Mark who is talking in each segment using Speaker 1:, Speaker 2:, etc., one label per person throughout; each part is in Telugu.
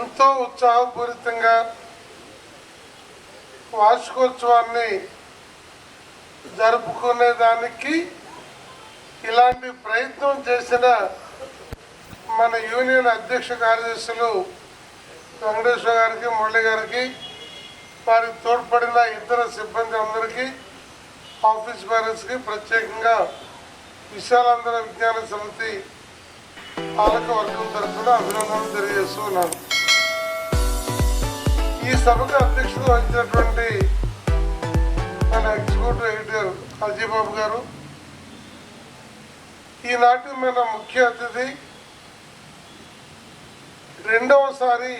Speaker 1: ఎంతో ఉత్సాహపూరితంగా వార్షికోత్సవాన్ని జరుపుకునేదానికి ఇలాంటి ప్రయత్నం చేసిన మన యూనియన్ అధ్యక్ష కార్యదర్శులు వెంకటేశ్వర గారికి, మురళి గారికి, వారికి తోడ్పడిన ఇతర సిబ్బంది అందరికీ, ఆఫీస్ పేరెంట్స్కి ప్రత్యేకంగా విశాలాంధ్ర విజ్ఞాన సమితి పాలక వర్గం తరఫున అభినందనలు తెలియజేస్తున్నాను. ఈ సభకు అధ్యక్షత వహించినటువంటి మన ఎగ్జిక్యూటివ్ ఎడిటర్ అజయబాబు గారు, ఈనాటి మన ముఖ్య అతిథి, రెండవసారి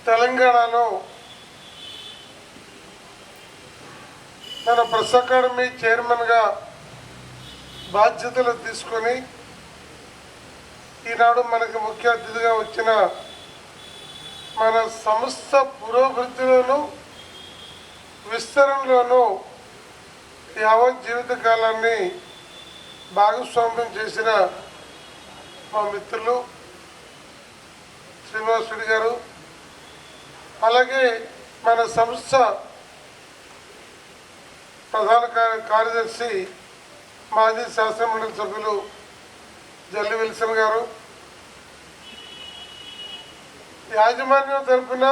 Speaker 1: తెలంగాణలో మన ప్రెస్ అకాడమీ చైర్మన్గా బాధ్యతలు తీసుకొని ఈనాడు మనకి ముఖ్య అతిథిగా వచ్చిన మన సంస్థ పురోభివృద్ధిలోనూ విస్తరణలోనూ యావత్ జీవిత కాలాన్ని భాగస్వామ్యం చేసిన మా మిత్రులు శ్రీనివాస్ రెడ్డి గారు, అలాగే మన సంస్థ ప్రధాన కార్యదర్శి మాజీ శాసనమండలి సభ్యులు జల్లి విల్సన్ గారు, యాజమాన్యం తరఫున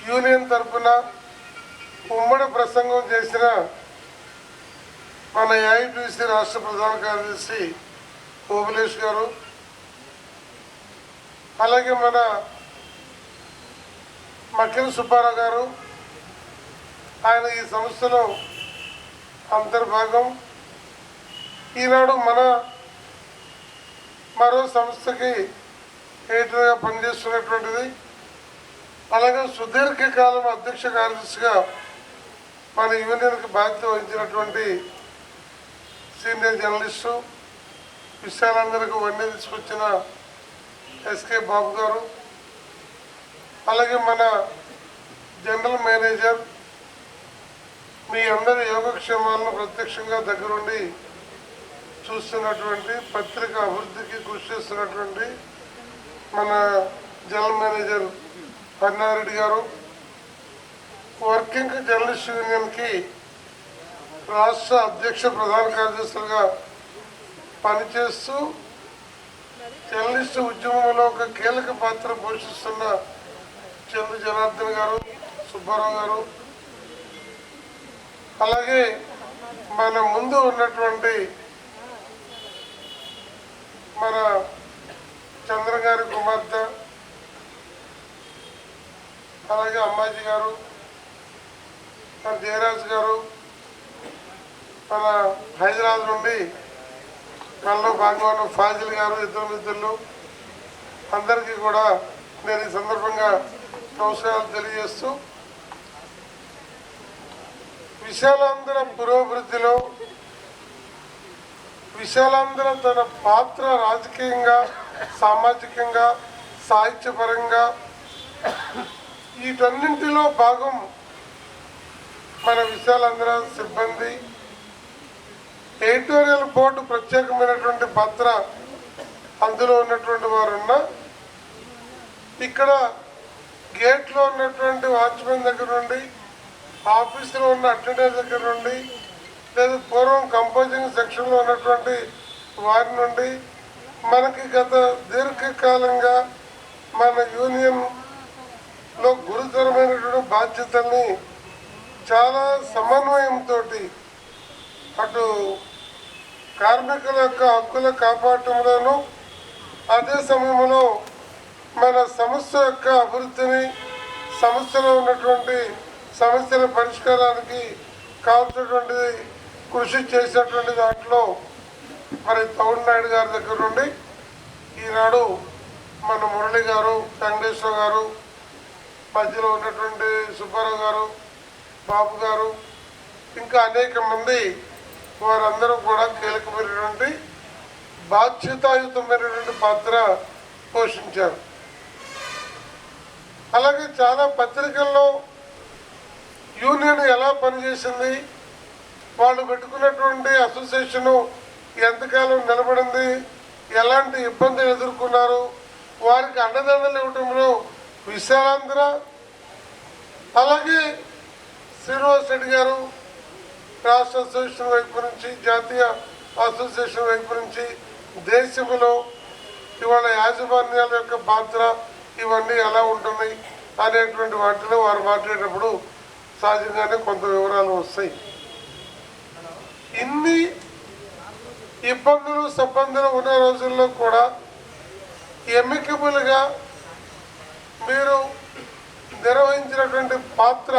Speaker 1: యూనియన్ తరఫున ఉమ్మడి ప్రసంగం చేసిన మన ఏఐటీసీ రాష్ట్ర ప్రధాన కార్యదర్శి ఓబులేష్ గారు, అలాగే మన మక్కిన సుబ్బారావు గారు, ఆయన ఈ సంస్థలో అంతర్భాగం. ఈనాడు మన మరో సంస్థకి ఎడిటర్గా పనిచేస్తున్నటువంటిది, అలాగే సుదీర్ఘకాలం అధ్యక్ష కార్యదర్శిగా మన యూనియన్కి బాధ్యత వహించినటువంటి సీనియర్ జర్నలిస్టు, విశాలందరికీ వన్నీ తీసుకొచ్చిన ఎస్కే బాబు గారు, అలాగే మన జనరల్ మేనేజర్, మీ అందరి యోగక్షేమాలను ప్రత్యక్షంగా దగ్గరుండి చూస్తున్నటువంటి, పత్రిక అభివృద్ధికి కృషి చేస్తున్నటువంటి మన జనరల్ మేనేజర్ పన్నారెడ్డి గారు, వర్కింగ్ జర్నలిస్ట్ యూనియన్కి రాష్ట్ర అధ్యక్ష ప్రధాన కార్యదర్శులుగా పనిచేస్తూ జర్నలిస్టు ఉద్యమంలో ఒక కీలక పాత్ర పోషిస్తున్న చంద్ర జనార్దన్ గారు, సుబ్బారావు గారు, అలాగే మన ముందు ఉన్నటువంటి మన చంద్ర గారి కుమార్తె, అలాగే అమ్మాజీ గారు, మన జయరాజ్ గారు, మన హైదరాబాద్ నుండి మనలో భాగంగా ఫాజిల్ గారు, ఇద్దరు మిత్రులు అందరికీ కూడా నేను ఈ సందర్భంగా నమస్కారాలు తెలియజేస్తూ, విశాలాంధ్ర పురోభివృద్ధిలో విశాలాంధ్ర తన పాత్ర రాజకీయంగా, సామాజికంగా, సాహిత్యపరంగా వీటన్నింటిలో భాగం మన విశాలాంధ్ర సిబ్బంది, ఎడిటోరియల్ బోర్డు ప్రత్యేకమైనటువంటి పాత్ర అందులో ఉన్నటువంటి వారున్నా, ఇక్కడ గేట్లో ఉన్నటువంటి వాచ్మెన్ దగ్గర నుండి, ఆఫీసులో ఉన్న అటెండర్ దగ్గర నుండి, లేదా పూర్వం కంపోజింగ్ సెక్షన్లో ఉన్నటువంటి వారి నుండి, మనకి గత దీర్ఘకాలంగా మన యూనియన్లో గురుతరమైనటువంటి బాధ్యతల్ని చాలా సమన్వయంతో అటు కార్మికుల యొక్క హక్కుల కాపాడటంలోనూ, అదే సమయంలో మన సంస్థ యొక్క అభివృద్ధిని, సంస్థలో ఉన్నటువంటి సమస్యల పరిష్కారానికి కావాల్సినటువంటి కృషి చేసేటువంటి దాంట్లో మరి తౌడినాయుడు గారి దగ్గర నుండి ఈనాడు మన మురళి గారు, వెంకటేశ్వర గారు, మధ్యలో ఉన్నటువంటి సుబ్బారావు గారు, బాబు గారు, ఇంకా అనేక మంది వారందరూ కూడా కీలకమైనటువంటి బాధ్యతాయుతమైనటువంటి పాత్ర పోషించారు. అలాగే చాలా పత్రికల్లో యూనియన్ ఎలా పనిచేసింది, వాళ్ళు పెట్టుకున్నటువంటి అసోసియేషను ఎంతకాలం నిలబడింది, ఎలాంటి ఇబ్బందులు ఎదుర్కొన్నారు, వారికి అండదండలు ఇవ్వటంలో విశాలాంధ్ర, అలాగే శ్రీనివాస్ రెడ్డి గారు రాష్ట్ర అసోసియేషన్ వైపు నుంచి, జాతీయ అసోసియేషన్ వైపు నుంచి, దేశంలో ఇవాళ యాజమాన్యాల యొక్క పాత్ర ఇవన్నీ ఎలా ఉంటున్నాయి అనేటువంటి వాటిలో వారు మాట్లాడేటప్పుడు సహజంగానే కొంత వివరాలు వస్తాయి. ఇన్ని ఇబ్బందులు సబ్బందులు ఉన్న రోజుల్లో కూడా ఎమికబుల్గా మీరు నిర్వహించినటువంటి పాత్ర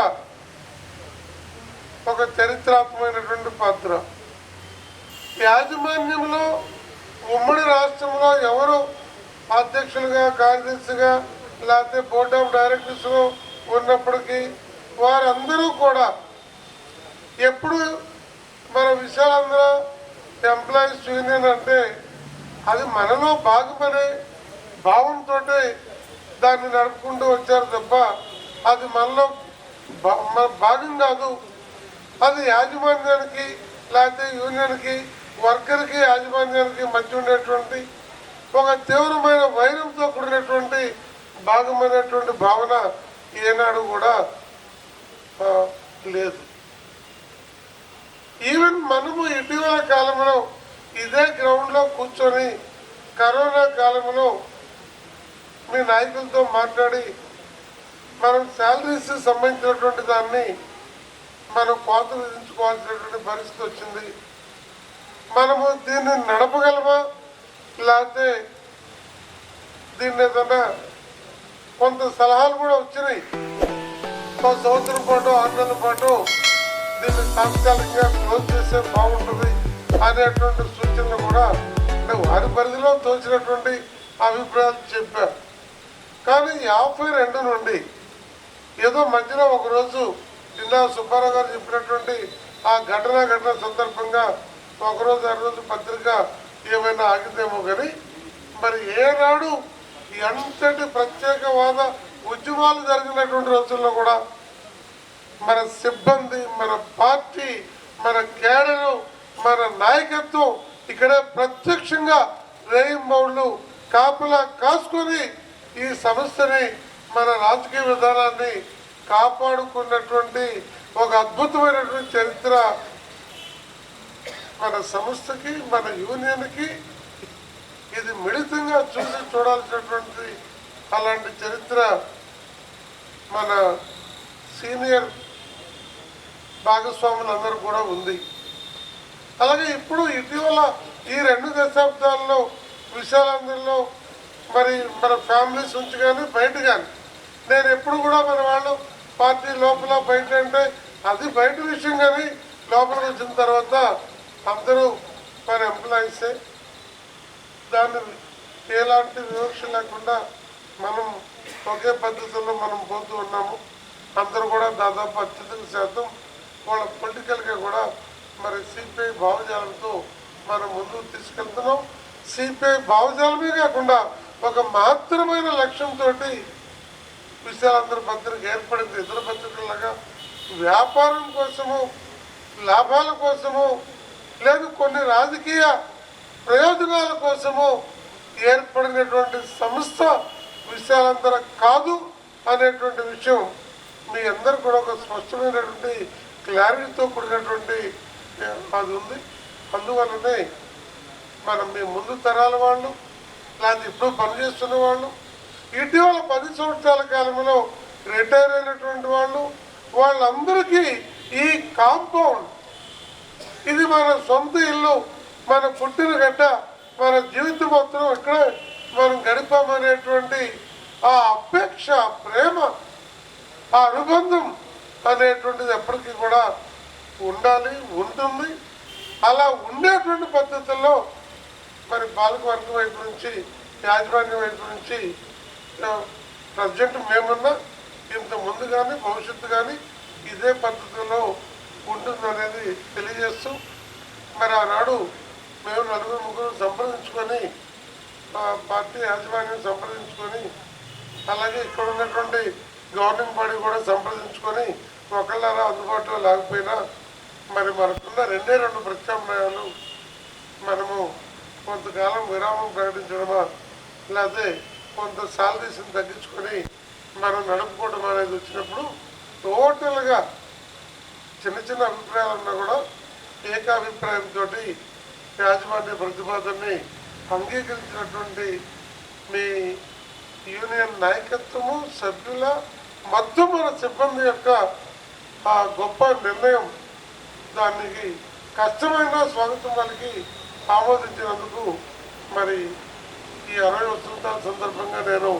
Speaker 1: ఒక చరిత్రాత్మకమైనటువంటి పాత్ర. యాజమాన్యంలో ఉమ్మడి రాష్ట్రంలో ఎవరు అధ్యక్షులుగా, కార్యదర్శిగా, లేకపోతే బోర్డ్ ఆఫ్ డైరెక్టర్స్లో ఉన్నప్పటికీ వారందరూ కూడా ఎప్పుడు మన విశాలాంధ్ర ఎంప్లాయీస్ యూనియన్ అంటే అది మనలో భాగమనే భావంతో దాన్ని నడుపుకుంటూ వచ్చారు తప్ప అది మనలో మన భాగం కాదు. అది యాజమాన్యానికి లేకపోతే యూనియన్కి, వర్కర్కి, యాజమాన్యానికి మధ్య ఉండేటువంటి ఒక తీవ్రమైన వైరంతో కూడినటువంటి భాగమైనటువంటి భావన ఏనాడు కూడా లేదు. ఈవెన్ మనము ఇటీవల కాలంలో ఇదే గ్రౌండ్లో కూర్చొని కరోనా కాలంలో మీ నాయకులతో మాట్లాడి మనం శాలరీస్ సంబంధించినటువంటి దాన్ని మనం కోతలు విధించుకోవాల్సినటువంటి పరిస్థితి వచ్చింది. మనము దీన్ని నడపగలమా, లేకపోతే దీన్ని ఏదన్నా కొంత సలహాలు కూడా వచ్చినాయి. ఒక సంవత్సరం పాటు, 6 నెలల పాటు దీన్ని తాత్కాలికంగా క్లోజ్ చేస్తే బాగుంటుంది అనేటువంటి సూచనలు కూడా వారి పరిధిలో తోచినటువంటి అభిప్రాయాలు చెప్పారు. కానీ 52 నుండి ఏదో మధ్యలో ఒకరోజు ఇందా సుబ్బారావు గారు చెప్పినటువంటి ఆ ఘటన సందర్భంగా ఒకరోజు 2 రోజు పత్రిక ఏమైనా ఆగితేమో కానీ మరి ఏనాడు ఎంతటి ప్రత్యేకవాద ఉద్యమాలు జరిగినటువంటి రోజుల్లో కూడా మన సిబ్బంది, మన పార్టీ, మన కేడరు, మన నాయకత్వం ఇక్కడే ప్రత్యక్షంగా రేయింబౌళ్ళు కాపలా కాసుకొని ఈ సమస్యని, మన రాజకీయ విధానాన్ని కాపాడుకున్నటువంటి ఒక అద్భుతమైనటువంటి చరిత్ర మన సంస్థకి, మన యూనియన్కి ఇది మిళితంగా చూడాల్సినటువంటి అలాంటి చరిత్ర మన సీనియర్ భాగస్వాములందరూ కూడా ఉంది. అలాగే ఇప్పుడు ఇటీవల ఈ 2 దశాబ్దాల్లో విశాలాంధ్రలో మరి మన ఫ్యామిలీస్ నుంచి కానీ బయట కానీ నేను ఎప్పుడు కూడా మన వాళ్ళు పార్టీ లోపల బయట అంటే అది బయట విషయం, కానీ లోపలికి వచ్చిన తర్వాత అందరూ మన ఎంప్లాయీసే. దాన్ని ఎలాంటి వివక్ష లేకుండా మనం ఒకే పద్ధతిలో మనం పోతూ ఉన్నాము. అందరూ కూడా దాదాపు అత్యధిక శాతం వాళ్ళ పొలిటికల్గా కూడా మరి సిపిఐ భావజాలంతో మనం ముందుకు తీసుకెళ్తున్నాం. సిపిఐ భావజాలమే కాకుండా ఒక మాత్రమైన లక్ష్యంతో విశాలాంధ్ర పత్రిక ఏర్పడింది. ఇతర పత్రికలాగా వ్యాపారం కోసము, లాభాల కోసము, లేదు కొన్ని రాజకీయ ప్రయోజనాల కోసము ఏర్పడినటువంటి సంస్థ విశాలాంధ్ర కాదు అనేటువంటి విషయం మీ అందరు కూడా ఒక స్పష్టమైనటువంటి క్లారిటీతో కూడినటువంటి అది ఉంది. అందువల్లనే మనం మీ ముందు తరాల వాళ్ళు, లేకపోతే ఇప్పుడు పనిచేస్తున్న వాళ్ళు, ఇటీవల 10 సంవత్సరాల కాలంలో రిటైర్ అయినటువంటి వాళ్ళందరికీ ఈ కాంపౌండ్ ఇది మన సొంత ఇల్లు, మన పుట్టిన గడ్డ, మన జీవితం మొత్తం ఇక్కడే మనం గడిపామనేటువంటి ఆ అపేక్ష, ప్రేమ, ఆ అనుబంధం అనేటువంటిది ఎప్పటికీ కూడా ఉండాలి, ఉంటుంది. అలా ఉండేటువంటి పద్ధతుల్లో మరి పాలకవర్గం వైపు నుంచి, యాజమాన్యం వైపు నుంచి ప్రజెంట్ మేమున్నా ఇంత ముందు కానీ భవిష్యత్తు కానీ ఇదే పద్ధతిలో ఉంటుందనేది తెలియజేస్తూ మరి ఆనాడు మేము 4-3 సంప్రదించుకొని పార్టీ యాజమాన్యం సంప్రదించుకొని అలాగే ఇక్కడ ఉన్నటువంటి గవర్నింగ్ బాడీ కూడా సంప్రదించుకొని ఒకళ్ళరా అందుబాటులో లేకపోయినా మరి మనకున్న 2 ప్రత్యామ్నాయాలు మనము కొంతకాలం విరామం ప్రకటించడమా, లేకపోతే కొంత శాలరీస్ని తగ్గించుకొని మనం నడుపుకోవడం అనేది వచ్చినప్పుడు టోటల్గా చిన్న చిన్న అభిప్రాయాలు ఉన్నా కూడా ఏకాభిప్రాయంతో యాజమాన్య ప్రతిపాదనని అంగీకరించినటువంటి మీ యూనియన్ నాయకత్వము సభ్యుల మొత్తం మన సిబ్బంది యొక్క ఆ గొప్ప నిర్ణయం దానికి కష్టమైన స్వాగతం పలికి ఆమోదించినందుకు మరి ఈ 60 వసంతాల సందర్భంగా నేను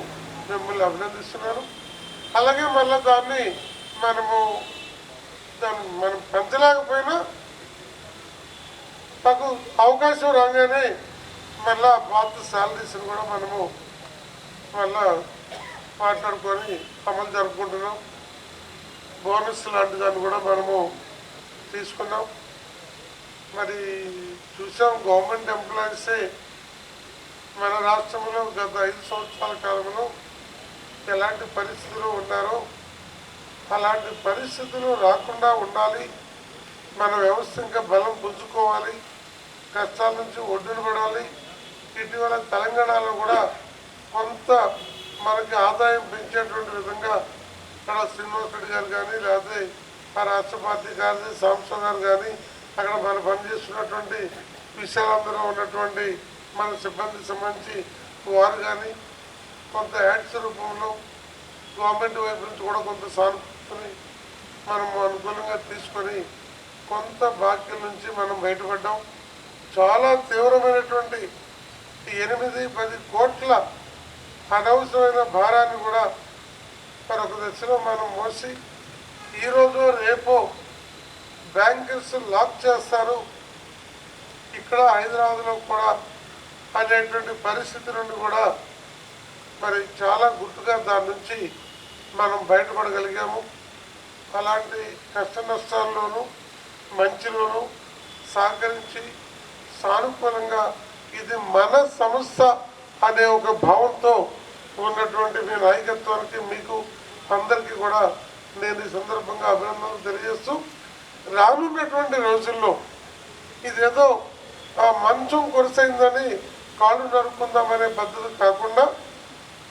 Speaker 1: మిమ్మల్ని అభినందిస్తున్నాను. అలాగే మళ్ళీ దాన్ని మనం పెంచలేకపోయినా నాకు అవకాశం రాగానే మళ్ళా పాత శాలరీస్ని కూడా మనము మళ్ళా మాట్లాడుకొని అమలు జరుపుకుంటున్నాం. బోనస్ లాంటి దాన్ని కూడా మనము తీసుకున్నాం. మరి చూసాం గవర్నమెంట్ ఎంప్లాయీసే మన రాష్ట్రంలో గత 5 సంవత్సరాల కాలంలో ఎలాంటి పరిస్థితులు ఉన్నారో అలాంటి పరిస్థితులు రాకుండా ఉండాలి. మన వ్యవస్థ ఇంకా బలం పుంజుకోవాలి, కష్టాల నుంచి ఒడ్డున పడాలి. ఇటీవల తెలంగాణలో కూడా కొంత మనకి ఆదాయం పెంచేటువంటి విధంగా అక్కడ శ్రీనివాస్ రెడ్డి గారు కానీ లేకపోతే ఆ రాష్ట్ర పార్టీ కార్యదర్శి సాంసో గారు కానీ అక్కడ మనం పనిచేస్తున్నటువంటి విశాలందరూ ఉన్నటువంటి మన సిబ్బందికి సంబంధించి వారు కానీ కొంత యాడ్స్ రూపంలో గవర్నమెంట్ వైపు నుంచి కూడా కొంత సానుభూతిని మనం అనుకూలంగా తీసుకొని కొంత బాక్యం నుంచి మనం బయటపడ్డాం. చాలా తీవ్రమైనటువంటి 8-10 కోట్ల అనవసరమైన భారాన్ని కూడా మరొక దశలో మనం మోసి ఈరోజు రేపో బ్యాంకర్స్ లాక్ చేస్తారు ఇక్కడ హైదరాబాద్లో కూడా అనేటువంటి పరిస్థితి నుండి కూడా మరి చాలా గుర్తుగా దాని నుంచి మనం బయటపడగలిగాము. అలాంటి కష్ట నష్టాల్లోనూ మంచిలోనూ సహకరించి సానుకూలంగా ఇది మన సంస్థ అనే ఒక భావంతో ఉన్నటువంటి మీ నాయకత్వానికి మీకు అందరికీ కూడా నేను ఈ సందర్భంగా అభినందనలు తెలియజేస్తూ రానున్నటువంటి రోజుల్లో ఇదేదో ఆ మంచం కొరసైందని కాళ్ళు నరుక్కుందామనే పద్ధతి కాకుండా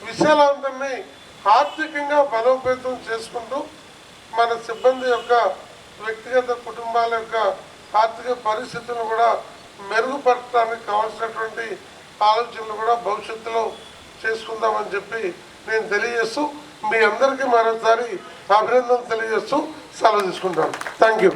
Speaker 1: విశాలాంతాన్ని ఆర్థికంగా బలోపేతం చేసుకుంటూ మన సిబ్బంది యొక్క వ్యక్తిగత కుటుంబాల యొక్క ఆర్థిక పరిస్థితులను కూడా మెరుగుపరచడానికి కావాల్సినటువంటి ఆలోచనలు కూడా భవిష్యత్తులో చేసుకుందామని చెప్పి నేను తెలియజేస్తూ మీ అందరికీ మరోసారి అభినందనలు తెలియజేస్తూ సెలవు తీసుకుంటాను. Thank you.